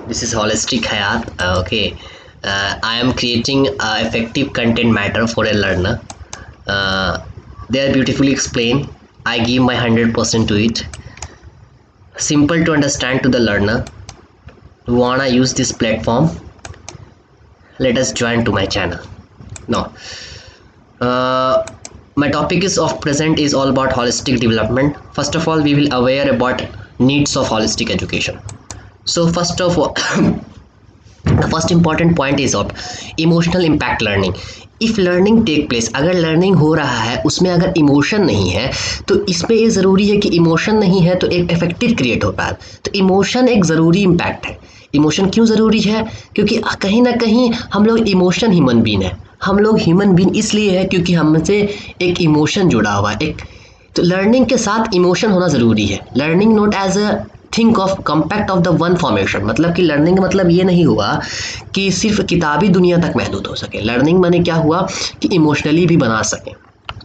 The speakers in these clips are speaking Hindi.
This is Holistic Hayat. Okay, I am creating effective content matter for a learner. They are beautifully explained. I give my 100% to it. Simple to understand to the learner. Who wanna use this platform? Let us join to my channel. Now, uh, my topic is of present is all about holistic development. First of all, we will aware about needs of holistic education. So first of all, the first important point is of emotional impact learning. If learning take place, अगर लर्निंग हो रहा है उसमें अगर इमोशन नहीं है तो इसमें ये ज़रूरी है कि इमोशन नहीं है तो एक इफेक्टिव क्रिएट हो पाए. तो इमोशन एक ज़रूरी इम्पैक्ट है. इमोशन क्यों ज़रूरी है? क्योंकि कहीं ना कहीं हम लोग इमोशन ह्यूमन बीन है. हम लोग ह्यूमन बीन इसलिए है क्योंकि हमसे एक इमोशन जुड़ा हुआ है. एक तो लर्निंग के साथ इमोशन होना ज़रूरी है. Learning not as a think of compact of the one formation. मतलब कि लर्निंग मतलब ये नहीं हुआ कि सिर्फ किताबी दुनिया तक महदूद हो सके. लर्निंग माने क्या हुआ कि इमोशनली भी बना सकें.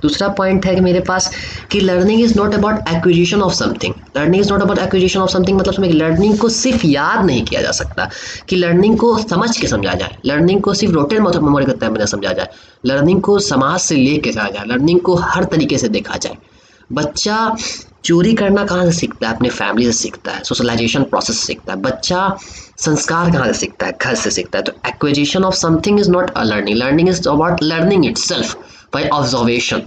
दूसरा पॉइंट है कि मेरे पास कि learning is not about acquisition of something. Learning is not about acquisition of something मतलब उसमें लर्निंग को सिर्फ याद नहीं किया जा सकता, कि लर्निंग को समझ के समझा जाए. लर्निंग को सिर्फ रोटेन मेमोरी के तहत में समझा जाए. लर्निंग को समाज से ले के चला जाए. लर्निंग को हर तरीके से देखा जाए. बच्चा चोरी करना कहाँ से सीखता है? अपने फैमिली से सीखता है. सोशलाइजेशन प्रोसेस सीखता है. बच्चा संस्कार कहाँ से सीखता है? घर से सीखता है. तो acquisition of something is not a learning. Learning is about learning itself by observation.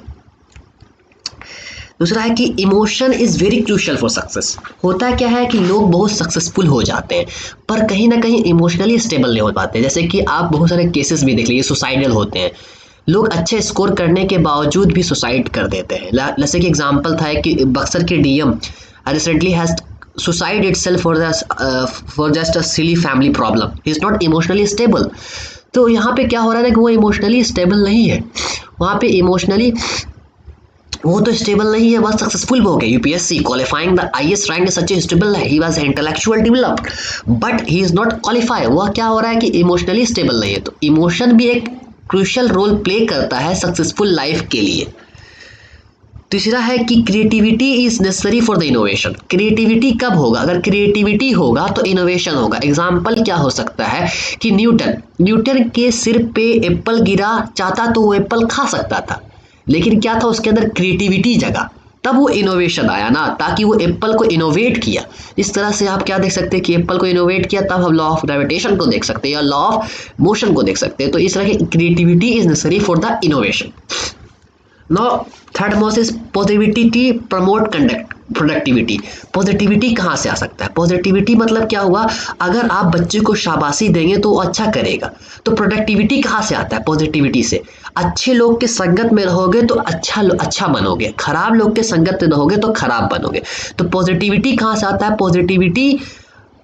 दूसरा है कि emotion is very crucial for success. होता क्या है कि लोग बहुत सक्सेसफुल हो जाते हैं पर कहीं ना कहीं इमोशनली स्टेबल नहीं हो पाते. जैसे कि आप बहुत सारे केसेस भी देख लीजिए, सुसाइडल होते हैं. लोग अच्छे स्कोर करने के बावजूद भी सुसाइड कर देते हैं. जैसे कि एग्जांपल था कि बक्सर के DM recently has suicide itself for just a silly family problem. He is not emotionally stable. तो यहाँ पे क्या हो रहा है कि वो इमोशनली स्टेबल नहीं है. वहाँ पे इमोशनली वो तो स्टेबल नहीं है, वह सक्सेसफुल हो गया. UPSC qualifying the IAS rank such stable है. He was intellectual developed but he is not qualify. वह क्या हो रहा है कि इमोशनली स्टेबल नहीं है. तो इमोशन भी एक क्रूशियल रोल प्ले करता है सक्सेसफुल लाइफ के लिए. तीसरा है कि creativity is necessary for the innovation. Creativity कब होगा? अगर क्रिएटिविटी होगा तो इनोवेशन होगा. एग्जाम्पल क्या हो सकता है कि न्यूटन के सिर पे एप्पल गिरा, चाहता तो वो एप्पल खा सकता था लेकिन क्या था उसके अंदर क्रिएटिविटी जगा, तब वो इनोवेशन आया ना, ताकि वो एप्पल को इनोवेट किया. इस तरह से आप क्या देख सकते हैं कि एप्पल को इनोवेट किया, तब हम लॉ ऑफ ग्रेविटेशन को देख सकते हैं या लॉ ऑफ मोशन को देख सकते हैं. तो इस तरह की creativity is necessary for the innovation. Now third most is positivity promote conduct productivity. Positivity कहाँ से आ सकता है? पॉजिटिविटी मतलब क्या हुआ? अगर आप बच्चे को शाबाशी देंगे तो वो अच्छा करेगा. तो प्रोडक्टिविटी कहाँ से आता है? पॉजिटिविटी से. अच्छे लोग के संगत में रहोगे तो अच्छा बनोगे, खराब लोग के संगत में रहोगे तो खराब बनोगे. तो पॉजिटिविटी कहाँ से आता है? पॉजिटिविटी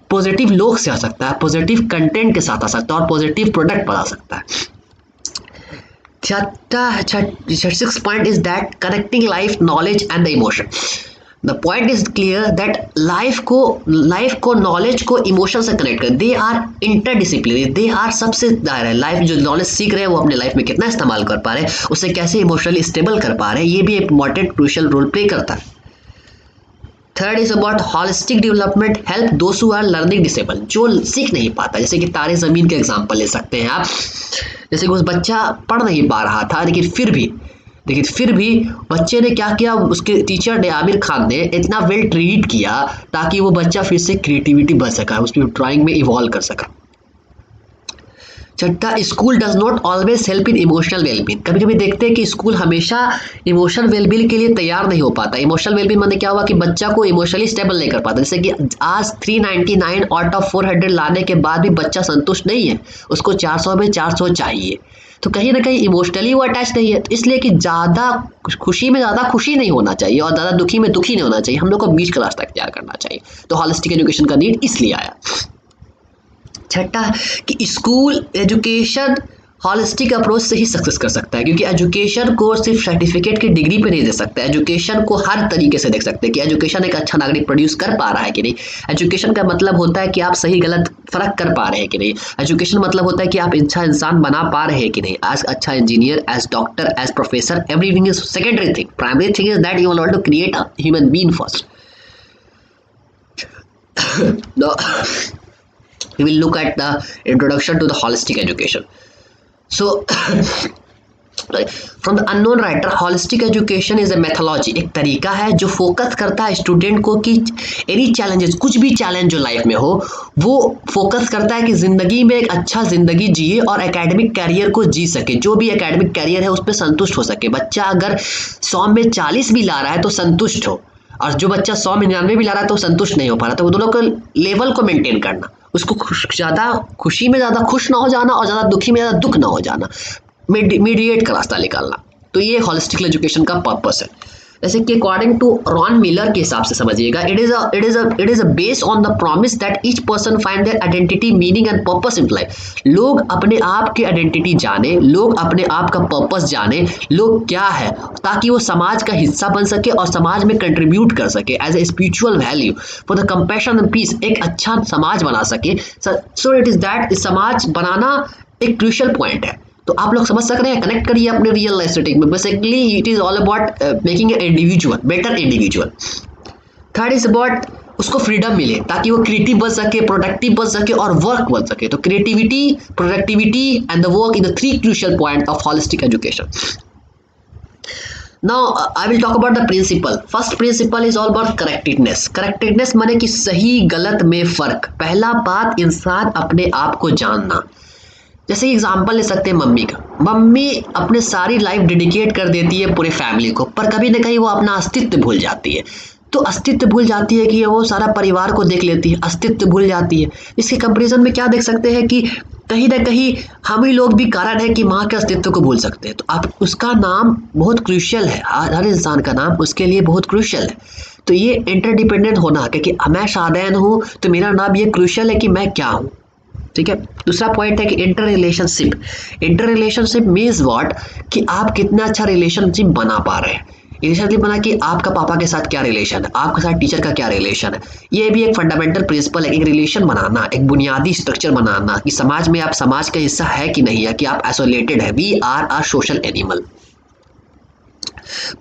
पॉजिटिव लोग से आ सकता है, पॉजिटिव कंटेंट के साथ आ सकता है और पॉजिटिव प्रोडक्ट बना सकता है. Sixth point is that connecting life, knowledge and the emotion. The point is clear that life को knowledge को emotion से connect कर. They are interdisciplinary. They are सबसे दायरा है. लाइफ जो knowledge सीख रहे हैं वो अपने लाइफ में कितना इस्तेमाल कर पा रहे हैं, उसे कैसे इमोशनली स्टेबल कर पा रहे हैं, ये भी एक इंपॉर्टेंट क्रूशियल रोल प्ले करता है. Third is about holistic development help those who are learning disable. जो सीख नहीं पाता, जैसे कि तारे ज़मीन का एग्जांपल ले सकते हैं आप. जैसे कि उस बच्चा पढ़ नहीं पा रहा था लेकिन फिर भी बच्चे ने क्या किया, उसके टीचर ने आमिर खान ने इतना वेल ट्रीट किया ताकि वो बच्चा फिर से क्रिएटिविटी बढ़ सका, उसमें ड्राइंग में इवॉल्व कर सका. छठा, school does not always help in emotional wellbeing. कभी कभी देखते हैं कि स्कूल हमेशा इमोशनल वेलबींग के लिए तैयार नहीं हो पाता. इमोशनल वेलबींग मतलब क्या हुआ कि बच्चा को इमोशनली स्टेबल नहीं कर पाता. जैसे कि आज 399 आउट ऑफ 400 लाने के बाद भी बच्चा संतुष्ट नहीं है, उसको 400 में 400 चाहिए. तो कहीं ना कहीं इमोशनली वो अटैच नहीं है. तो इसलिए कि ज़्यादा खुशी में ज़्यादा खुशी नहीं होना चाहिए और ज़्यादा दुखी में दुखी नहीं होना चाहिए. हम लोग को बीच का रास्ता इख्तियार करना चाहिए. तो हॉलिस्टिक एजुकेशन का नीड इसलिए आया. छठा कि स्कूल एजुकेशन हॉलिस्टिक अप्रोच से ही सक्सेस कर सकता है, क्योंकि एजुकेशन को सिर्फ सर्टिफिकेट की डिग्री पे नहीं दे सकता. एजुकेशन को हर तरीके से देख सकते हैं कि एजुकेशन एक अच्छा नागरिक प्रोड्यूस कर पा रहा है कि नहीं. एजुकेशन का मतलब होता है कि आप सही गलत फर्क कर पा रहे हैं कि नहीं. एजुकेशन मतलब होता है कि आप अच्छा इंसान बना पा रहे हैं कि नहीं, एज अच्छा engineer, as doctor, as professor. Everything is secondary thing. Primary thing is that you want to create a human being first. we will look at the introduction to the holistic education. So from the unknown writer, holistic education is a methodology, एक तरीका है जो फोकस करता है स्टूडेंट को कि एनी चैलेंजेस, कुछ भी चैलेंज जो लाइफ में हो, वो फोकस करता है कि ज़िंदगी में एक अच्छा ज़िंदगी जिए और एकेडमिक कैरियर को जी सके, जो भी एकेडमिक कैरियर है उस पर संतुष्ट हो सके। बच्चा अगर 100 में 40 भी ला रहा है तो संतुष्ट हो, और जो बच्चा 100 में 99 भी ला रहा है तो संतुष्ट नहीं हो पा रहा, तो वो दोनों को लेवल को मेंटेन करना, उसको ज़्यादा खुशी में ज़्यादा खुश ना हो जाना और ज़्यादा दुखी में ज़्यादा दुख ना हो जाना, मीडिएट का रास्ता निकालना। तो ये हॉलिस्टिक एजुकेशन का पर्पस है। जैसे कि अकॉर्डिंग टू रॉन मिलर के हिसाब से समझिएगा, it is a based on the promise that each person find their identity, meaning and purpose in life. लोग अपने आप की आइडेंटिटी जाने, लोग अपने आप का पर्पस जाने, लोग क्या है, ताकि वो समाज का हिस्सा बन सके और समाज में कंट्रीब्यूट कर सके as a spiritual value for the compassion and peace, एक अच्छा समाज बना सके। सो इट इज दैट समाज बनाना एक क्रूशियल पॉइंट है। तो आप लोग समझ सक रहे हैं, कनेक्ट करिए अपने रियल लाइफ सेटिंग में। Basically it is all about making a individual better individual. Third is about उसको फ्रीडम मिले ताकि वो क्रिएटिव बन सके, प्रोडक्टिव बन सके और वर्क बन सके। तो creativity, productivity and the work in the 3 crucial point of holistic education. Now I will talk about the principle. First principle is all about correctedness. Correctedness माने कि सही गलत में फर्क। पहला बात, इंसान अपने आप को जानना। जैसे एग्जाम्पल ले सकते हैं मम्मी का। मम्मी अपने सारी लाइफ डेडिकेट कर देती है पूरे फैमिली को, पर कभी ना कहीं वो अपना अस्तित्व भूल जाती है। तो अस्तित्व भूल जाती है कि वो सारा परिवार को देख लेती है, अस्तित्व भूल जाती है। इसके कंपैरिजन में क्या देख सकते हैं कि कहीं ना कहीं हम ही लोग भी कारण है कि माँ के अस्तित्व को भूल सकते हैं। तो आप उसका नाम बहुत क्रूशियल है, हर इंसान का नाम उसके लिए बहुत क्रूशियल है। तो ये इंटरडिपेंडेंट होना है कि मैं शादैन हूँ तो मेरा नाम ये क्रूशियल है कि मैं क्या हूँ। ठीक है। दूसरा पॉइंट है कि inter relationship. Inter relationship means what, कि आप कितना अच्छा रिलेशनशिप बना पा रहे हैं। रिलेशनशिप बना कि आपका पापा के साथ क्या रिलेशन है, आपके साथ टीचर का क्या रिलेशन है। ये भी एक फंडामेंटल प्रिंसिपल है, एक रिलेशन बनाना, एक बुनियादी स्ट्रक्चर बनाना कि समाज में आप समाज का हिस्सा है कि नहीं है, कि आप आइसोलेटेड है। We are a social animal.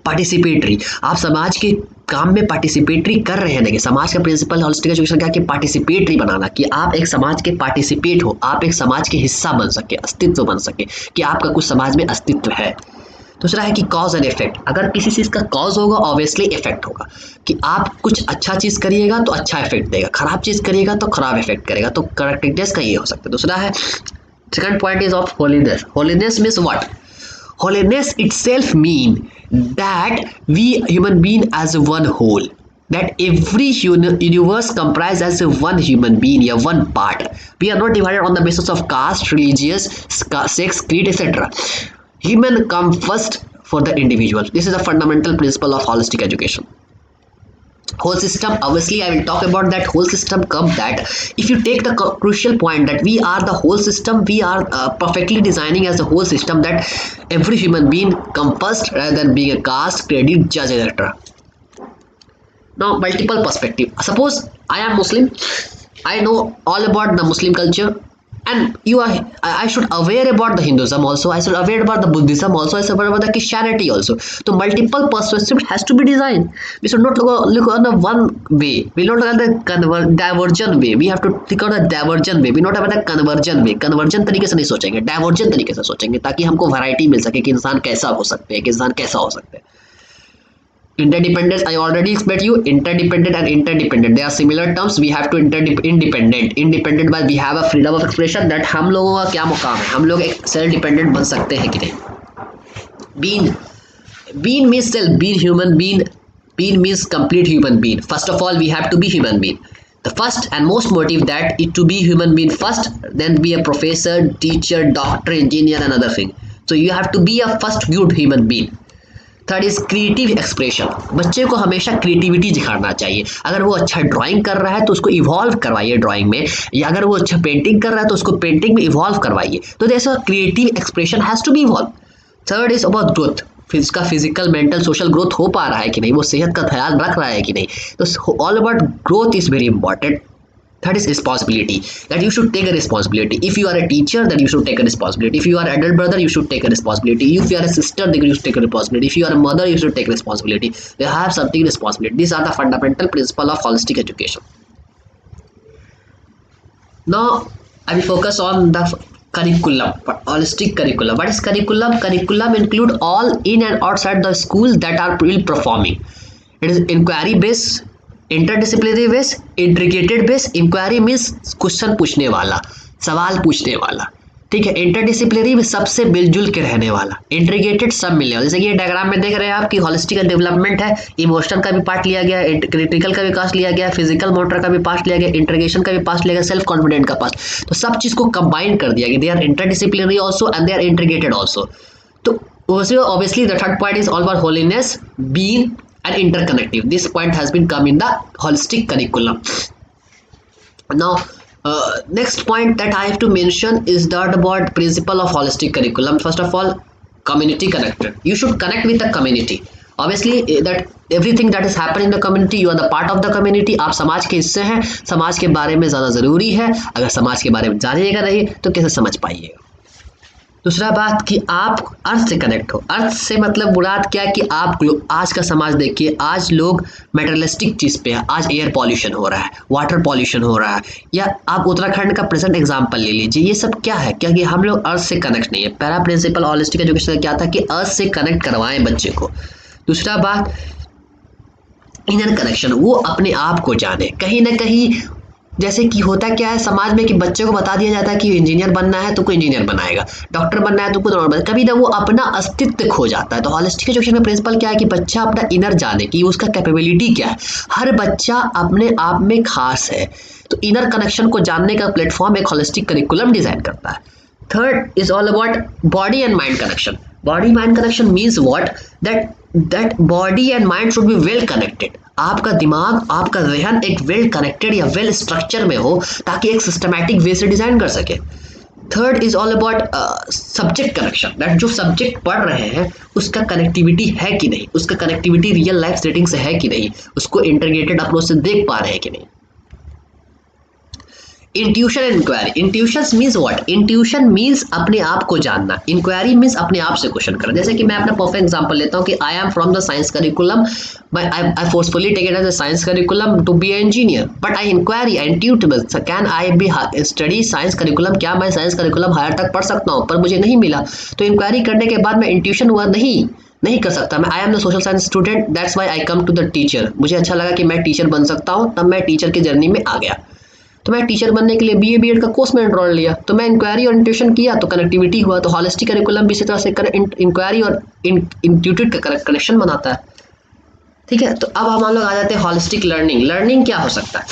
Participatory, आप समाज के काम में पार्टिसिपेटरी कर रहे हैं। देखिए समाज का प्रिंसिपल हॉलिस्टिक एजुकेशन क्या कि पार्टिसिपेटरी बनाना, कि आप एक समाज के पार्टिसिपेट हो, आप एक समाज के हिस्सा बन सके, अस्तित्व बन सके, कि आपका कुछ समाज में अस्तित्व है। दूसरा है कि कॉज एंड इफेक्ट। अगर किसी चीज़ का कॉज होगा ऑब्वियसली इफेक्ट होगा, कि आप कुछ अच्छा चीज़ करिएगा तो अच्छा इफेक्ट देगा, खराब चीज़ करिएगा तो खराब इफेक्ट करेगा। तो करेक्टनेस का ये हो सकता है। दूसरा है, second point is of holiness. Holiness means what, holiness itself mean that we human being as one whole, that every universe comprised as a one human being, या one part. We are not divided on the basis of caste, religious, sex, creed, etc. Human come first for the individual. This is a fundamental principle of holistic education. Whole system, obviously I will talk about that whole system come that if you take the crucial point that we are the whole system, we are perfectly designing as a whole system, that every human being come first rather than being a caste, credit, judge, etc. Now multiple perspective. Suppose I am Muslim, I know all about the Muslim culture, and I should aware about the Hinduism also, I should aware about the Buddhism also, I should aware about the Christianity also. So multiple perspective has to be designed. We should not look on the one way, we not look at the divergent way, we have to think on the divergent way, we not about the convergent way. convergent तरीके से नहीं सोचेंगे, divergent तरीके से सोचेंगे, ताकि हमको वैरायटी मिल सके कि इंसान कैसा हो सकते हैं, कि इंसान कैसा हो सकते हैं। Interdependence, I already explained you, interdependent and interdependent, they are similar terms. We have to independent by we have a freedom of expression, that हम लोगों का क्या मुकाम है, हम लोग एक सेल्फ डिपेंडेंट बन सकते हैं कि नहीं। being means self, being human being means complete human being. First of all we have to be human being. The first and most motive that is to be human being first, then be a professor, teacher, doctor, engineer and other thing. So you have to be a first good human being. Third is creative expression. बच्चे को हमेशा क्रिएटिविटी दिखाना चाहिए। अगर वो अच्छा ड्राइंग कर रहा है तो उसको इवॉल्व करवाइए ड्राइंग में, या अगर वो अच्छा पेंटिंग कर रहा है तो उसको पेंटिंग में इवॉल्व करवाइए। तो जैसा creative expression has to be evolve. Third is about growth, उसका फिजिकल मेंटल सोशल ग्रोथ हो पा रहा है कि नहीं, वो सेहत का ख्याल रख रहा है कि नहीं। तो all about growth is very important. Third is responsibility, that you should take a responsibility. If you are a teacher, then you should take a responsibility. If you are an adult brother, you should take a responsibility. If you are a sister, then you should take a responsibility. If you are a mother, you should take responsibility. They have something responsibility. These are the fundamental principle of holistic education. Now I will focus on the curriculum, holistic curriculum. What is curriculum? Curriculum include all in and outside the school that are will performing. It is inquiry based, interdisciplinary based, integrated based. Inquiry means question पूछने वाला, सवाल पूछने वाला, ठीक है। इंटरडिसिप्लिनरी में सबसे मिलजुल के रहने वाला, इंटीग्रेटेड सब मिलने वाला। जैसे कि ये डायग्राम में देख रहे हैं आप कि होलिस्टिक डेवलपमेंट है, इमोशनल का भी पार्ट लिया गया है, क्रिटिकल का भी पार्ट लिया गया है, फिजिकल मोटर का भी पार्ट लिया गया, इंटीग्रेशन का भी पार्ट लिया गया, सेल्फ कॉन्फिडेंट का पार्ट, तो सब चीज को कंबाइन कर दिया गया। They are interdisciplinary also and they are integrated also. तो obviously the third point is all about holiness, being and interconnective. This point has been come in the holistic curriculum. Now next point that I have to mention is that about principle of holistic curriculum. First of all, community connected. You should connect with the community. Obviously that everything that is happening in the community, you are the part of the community. आप समाज के हिस्से हैं, समाज के बारे में ज़्यादा ज़रूरी है। अगर समाज के बारे में जानिएगा नहीं तो कैसे समझ पाइएगा। दूसरा बात कि आप अर्थ से कनेक्ट हो। अर्थ से मतलब मुराद क्या है कि आप आज का समाज देखिए, आज लोग मेटेरियलिस्टिक चीज़ पे है। आज एयर पॉल्यूशन हो रहा है, वाटर पॉल्यूशन हो रहा है, या आप उत्तराखंड का प्रेजेंट एग्जांपल ले लीजिए। ये सब क्या है? क्योंकि हम लोग अर्थ से कनेक्ट नहीं है। पहला प्रिंसिपल होलिस्टिक एजुकेशन का क्या था कि अर्थ से कनेक्ट करवाएं बच्चे को। दूसरा बात इनर कनेक्शन, वो अपने आप को जाने। कहीं ना कहीं जैसे कि होता क्या है समाज में कि बच्चे को बता दिया जाता है कि इंजीनियर बनना है तो कोई इंजीनियर बनाएगा, डॉक्टर बनना है तो कोई डॉक्टर बनाएगा, कभी ना वो अपना अस्तित्व खो जाता है। तो होलिस्टिक एजुकेशन का प्रिंसिपल क्या है कि बच्चा अपना इनर जाने कि उसका कैपेबिलिटी क्या है। हर बच्चा अपने आप में खास है, तो इनर कनेक्शन को जानने का प्लेटफॉर्म एक होलिस्टिक करिकुलम डिजाइन करता है। Third is all about body and mind connection. Body mind connection means what, that body and mind should be well connected. आपका दिमाग, आपका जहन एक वेल कनेक्टेड या वेल स्ट्रक्चर में हो ताकि एक सिस्टमैटिक वे से डिजाइन कर सके। Third is all about subject connection, that जो सब्जेक्ट पढ़ रहे हैं उसका कनेक्टिविटी है कि नहीं, उसका कनेक्टिविटी रियल लाइफ सेटिंग से है कि नहीं, उसको इंटीग्रेटेड अप्रोच से देख पा रहे हैं कि नहीं। Intuition and inquiry. Intuition means what? Intuition means अपने आप को जानना, इंक्वायरी मीन्स अपने आप से क्वेश्चन करना। जैसे कि मैं अपना परफेक्ट एग्जांपल लेता हूँ कि I am from the science curriculum, I forcefully take it as a science curriculum to be an engineer, but I inquiry and intuitive, can I be study science curriculum, क्या मैं साइंस करिकुलम हायर तक पढ़ सकता हूँ, पर मुझे नहीं मिला। तो इंक्वायरी करने के बाद मैं इंट्यूशन हुआ नहीं कर सकता मैं। I am the social science student, that's why I come to the teacher. मुझे अच्छा लगा कि मैं टीचर बन सकता हूँ, तब मैं टीचर की जर्नी में आ गया। तो मैं टीचर बनने के लिए BA B.Ed का कोर्स में एनरोल लिया, तो मैं इंक्वायरी और इंट्यूशन किया तो कनेक्टिविटी हुआ। तो होलिस्टिक करिकुलम भी इसी तरह से इंक्वायरी और इंट्यूटिव का कनेक्शन बनाता है, ठीक है। तो अब हम लोग आ जाते हैं होलिस्टिक लर्निंग। लर्निंग क्या हो सकता है?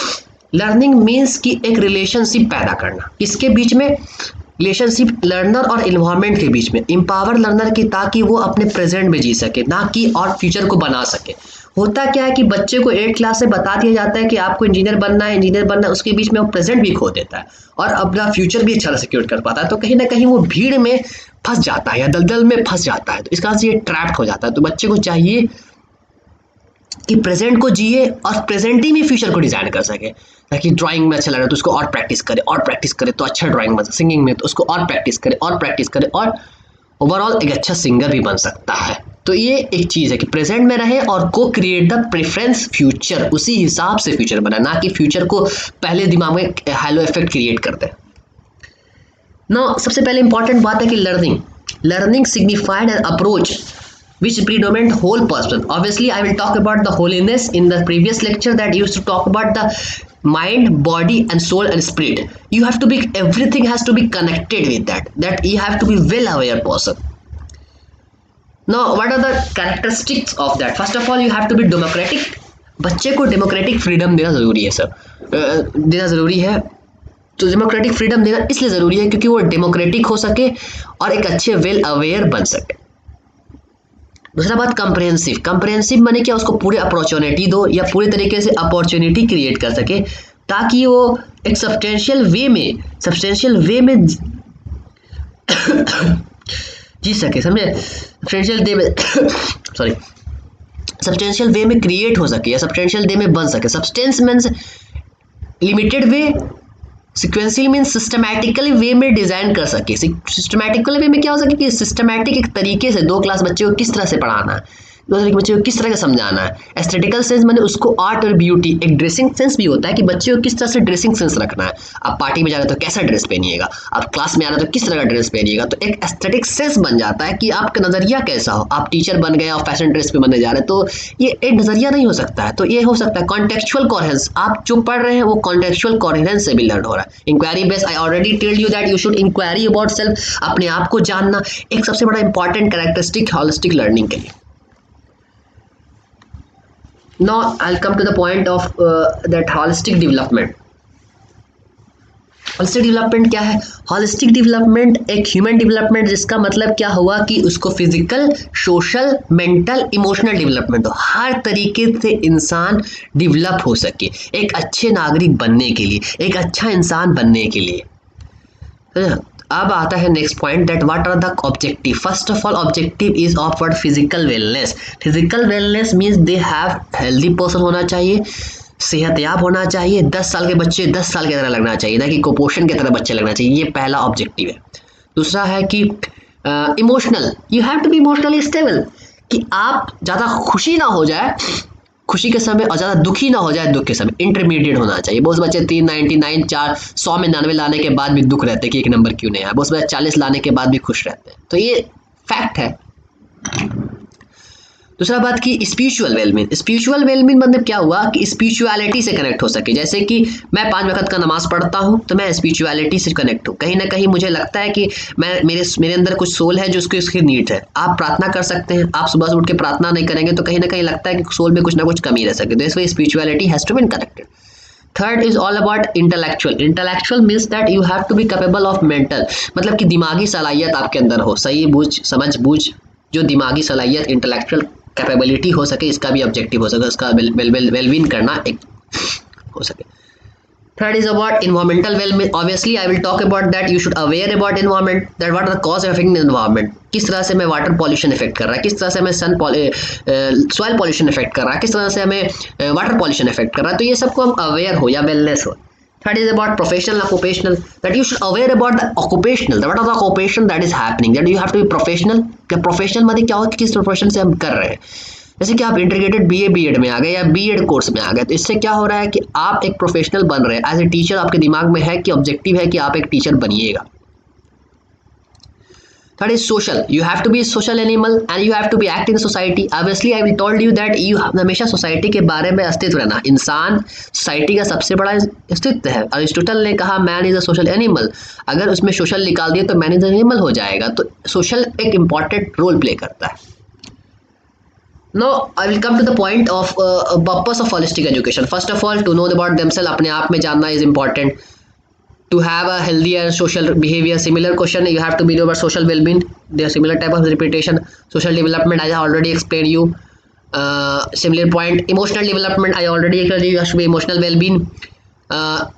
लर्निंग मीन्स कि एक रिलेशनशिप पैदा करना, किसके बीच में? रिलेशनशिप लर्नर और इन्वायरमेंट के बीच में। एम्पावर लर्नर की ताकि वो अपने प्रेजेंट में जी सके, ना कि और फ्यूचर को बना सके। होता क्या है कि बच्चे को 8th क्लास से बता दिया जाता है कि आपको इंजीनियर बनना है, उसके बीच में वो प्रेजेंट भी खो देता है और अपना फ्यूचर भी अच्छा से सिक्योर कर पाता है। तो कहीं ना कहीं वो भीड़ में फंस जाता है या दलदल में फंस जाता है, तो इस कारण से ये ट्रैप्ड हो जाता है। तो बच्चे को चाहिए कि प्रेजेंट को जिए और प्रेजेंट ही में फ्यूचर को डिजाइन कर सके। ताकि ड्राइंग में अच्छा लग रहा है तो उसको और प्रैक्टिस करे तो अच्छा ड्राइंग बन, सिंगिंग में तो उसको और प्रैक्टिस करे और ओवरऑल एक अच्छा सिंगर भी बन सकता है। तो ये एक चीज़ है कि प्रेजेंट में रहे और को क्रिएट द प्रेफरेंस फ्यूचर, उसी हिसाब से फ्यूचर बना, ना कि फ्यूचर को पहले दिमाग में हैलो इफेक्ट क्रिएट कर दे। ना सबसे पहले इंपॉर्टेंट बात है कि learning signified an approach which predominate whole person. Obviously I will talk about the holiness in the previous lecture that used to talk about the mind, body and soul and spirit. You have to be, everything has to be connected with that you have to be well aware person. Now what are the characteristics of that? First of all you have to be democratic. बच्चे को डेमोक्रेटिक फ्रीडम देना ज़रूरी है सर, देना ज़रूरी है। तो डेमोक्रेटिक फ्रीडम देना इसलिए ज़रूरी है क्योंकि वो डेमोक्रेटिक हो सके और एक अच्छे वेल अवेयर बन सके। दूसरा बात कंप्रहेंसिव माने क्या? उसको पूरे अपॉर्चुनिटी दो या पूरे तरीके से अपॉर्चुनिटी क्रिएट कर सके ताकि वो एक सब्सटेंशियल वे में जी सके, समझे? सब्सटेंशियल वे में क्रिएट हो सके या सब्सटेंशियल वे में बन सके। Substance means limited way, sequential mean systematically way में डिजाइन कर सके। सिस्टमैटिकल वे में क्या हो सके कि सिस्टमैटिक एक तरीके से 2 क्लास बच्चे को किस तरह से पढ़ाना है, दूसरे के बच्चे को किस तरह का समझाना है। एस्थेटिकल सेंस मैंने उसको आर्ट और ब्यूटी, एक ड्रेसिंग सेंस भी होता है कि बच्चे को किस तरह से ड्रेसिंग सेंस रखना है। आप पार्टी में जा रहे हो तो कैसा ड्रेस पहनिएगा, आप क्लास में आ रहे हो तो किस तरह का ड्रेस पहनिएगा। तो एक एस्थेटिक सेंस बन जाता है कि आपका नज़रिया कैसा हो। आप टीचर बन गए और फैशन ड्रेस पे बनने जा रहे हैं तो ये एक नज़रिया नहीं हो सकता है। तो ये हो सकता है कॉन्टेक्चुअल कोहेरेंस, आप जो पढ़ रहे हैं वो कॉन्टेक्चुअल कोहेरेंस से भी लर्न हो रहा है। Inquiry based, I already telled you that you should inquiry about self, अपने आप को जानना एक सबसे बड़ा इंपॉर्टेंट कैरेक्टरिस्टिक होलिस्टिक लर्निंग के लिए। Now I'll come to the point of that holistic development. Holistic development क्या है? होलिस्टिक डेवलपमेंट एक ह्यूमन डेवलपमेंट, जिसका मतलब क्या हुआ कि उसको physical, social, mental, emotional development हो, हर तरीके से इंसान डेवलप हो सके एक अच्छे नागरिक बनने के लिए, एक अच्छा इंसान बनने के लिए। अब आता है next point, that what are the objective. First of all objective is of what physical wellness. Physical wellness means they have healthy person होना चाहिए, सेहतयाब होना चाहिए। 10 साल के बच्चे 10 साल की तरह लगना चाहिए, ना कि कुपोषण की तरह बच्चे लगना चाहिए। ये पहला ऑब्जेक्टिव है। दूसरा है कि emotional, you have to be emotionally stable, कि आप ज़्यादा खुशी ना हो जाए खुशी के समय और ज़्यादा दुखी ना हो जाए दुख के समय, इंटरमीडिएट होना चाहिए। बहुत बच्चे 399 100 में 99 लाने के बाद भी दुख रहते हैं कि एक नंबर क्यों नहीं आया, बहुत बच्चे 40 लाने के बाद भी खुश रहते हैं। तो ये फैक्ट है। दूसरा बात की स्पिरिचुअल वेलबींग। स्पिरिचुअल वेलबींग मतलब क्या हुआ कि स्पिरिचुअलिटी से कनेक्ट हो सके। जैसे कि मैं 5 वक्त का नमाज पढ़ता हूँ तो मैं स्पिरिचुअलिटी से कनेक्ट हूँ, कहीं ना कहीं मुझे लगता है कि मेरे अंदर कुछ सोल है जो उसकी नीड है। आप प्रार्थना कर सकते हैं, आप सुबह से उठ के प्रार्थना नहीं करेंगे तो कहीं ना कहीं लगता है कि सोल में कुछ ना कुछ कमी रह सके, तो इसलिए spirituality has to be connected. Third is all about intellectual. Intellectual means that you have to be capable of mental, मतलब कि दिमागी सलाहियत आपके अंदर हो, सही बूझ समझ बूझ, जो दिमागी सलाहियत इंटेलेक्चुअल कैपेबिलिटी हो सके, इसका भी ऑब्जेक्टिव हो सके, उसका वेलबींग करना एक हो सके। Third is about environmental wellbeing. Obviously I will talk about that, you should aware about environment, that what are the cause of affecting environment, किस तरह से हमें वाटर पॉल्यूशन इफेक्ट कर रहा है, किस तरह से हमें सॉइल पॉल्यूशन इफेक्ट कर रहा है, किस तरह से हमें वाटर पॉल्यूशन इफेक्ट कर रहा है। तो ये सबको हम अवेयर हो या वेलनेस हो। Third is about professional and occupational, that you should aware about the occupational, what are the occupation that is happening, that you have to be professional। क्या प्रोफेशनल मतलब क्या होता है, किस प्रोफेशन से हम कर रहे हैं। जैसे कि आप इंटीग्रेटेड बीएड में आ गए या बीएड कोर्स में आ गए, तो इससे क्या हो रहा है कि आप एक प्रोफेशनल बन रहे हैं। एज ए टीचर आपके दिमाग में है कि ऑब्जेक्टिव है कि आप एक teacher बनिएगा। Third is social, you have to be a social animal and you have to be act in society। Obviously I will told you that you हमेशा सोसाइटी के बारे में अस्तित्व रहना। इंसान सोसाइटी का सबसे बड़ा अस्तित्व है। अरिस्टोटल ने कहा man is a social animal, अगर उसमें सोशल निकाल दिए तो मैन इज एनिमल हो जाएगा। तो सोशल एक इम्पॉर्टेंट रोल प्ले करता है। Now I will come to the point of purpose of holistic education. First of all, to know about themselves, अपने आप में जानना is important. To have a healthier social behavior, similar question you have to be about social well-being, there are similar type of repetition. Social development I already explained you. Similar point, emotional development I already explained you, has to be emotional well-being.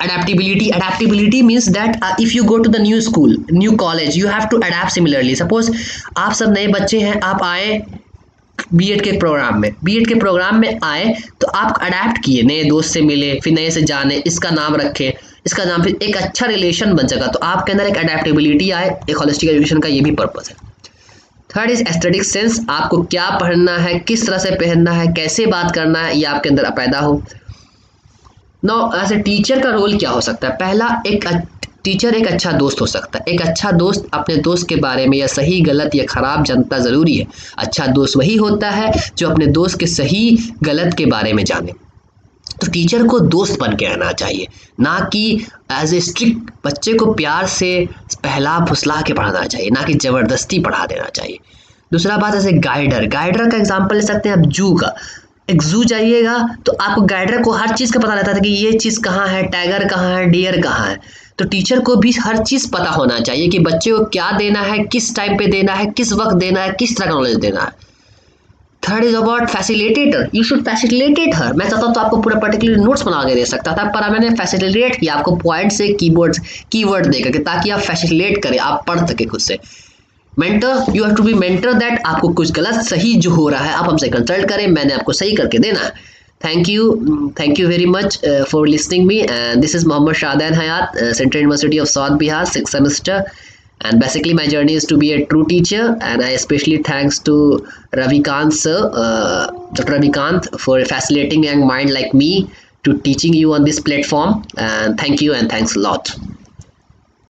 Adaptability means that if you go to the new school, new college, you have to adapt similarly. Suppose आप सब नए बच्चे हैं, आप आए बीएड के प्रोग्राम में आए तो आप अडेप्ट किए, नए दोस्त से मिले, फिर नए से जाने, इसका नाम रखे, इसका नाम, फिर एक अच्छा रिलेशन बन सका, तो आपके अंदर एक अडेप्टेबिलिटी आए। एक होलिस्टिक एजुकेशन का ये भी पर्पस है। थर्ड इज एस्थेटिक सेंस, आपको क्या पढ़ना है, किस तरह से पहनना है, कैसे बात करना है, ये आपके अंदर पैदा हो। नाउ एज ए टीचर का रोल क्या हो सकता है? पहला, एक टीचर एक अच्छा दोस्त हो सकता है। एक अच्छा दोस्त अपने दोस्त के बारे में या सही गलत या खराब जानता ज़रूरी है। अच्छा दोस्त वही होता है जो अपने दोस्त के सही गलत के बारे में जाने। तो टीचर को दोस्त बन के रहना चाहिए, ना कि एज ए स्ट्रिक्ट। बच्चे को प्यार से पहला फुसला के पढ़ाना चाहिए, ना कि ज़बरदस्ती पढ़ा देना चाहिए। दूसरा बात, जैसे गाइडर का एग्जाम्पल ले सकते हैं आप जू का। एक जू जाइएगा तो आपको गाइडर को हर चीज़ का पता रहता था कि ये चीज़ कहाँ है, टाइगर कहाँ है, डियर कहाँ है। तो टीचर को भी हर चीज़ पता होना चाहिए कि बच्चे को क्या देना है, किस टाइम पे देना है, किस वक्त देना है, किस तरह का नॉलेज देना है। Third is about facilitator, you should facilitate her. मैं चाहता हूँ तो आपको पूरा पर्टिकुलर नोट्स बना के दे सकता था, पर मैंने फैसिलिटेट किया आपको पॉइंट से, कीवर्ड देकर के, ताकि आप फैसिलिटेट करें, आप पढ़ सके खुद से। Mentor, you have to be mentor, that आपको कुछ गलत सही जो हो रहा है आप हमसे कंसल्ट करें, मैंने आपको सही करके देना है। Thank you very much for listening me. This is Mohammad Shadan Hayat, Central University of South Bihar, 6th semester. And basically my journey is to be a true teacher, and I especially thanks to Ravikant sir, Dr. Ravikant, for facilitating a young mind like me to teaching you on this platform. And thank you and thanks a lot.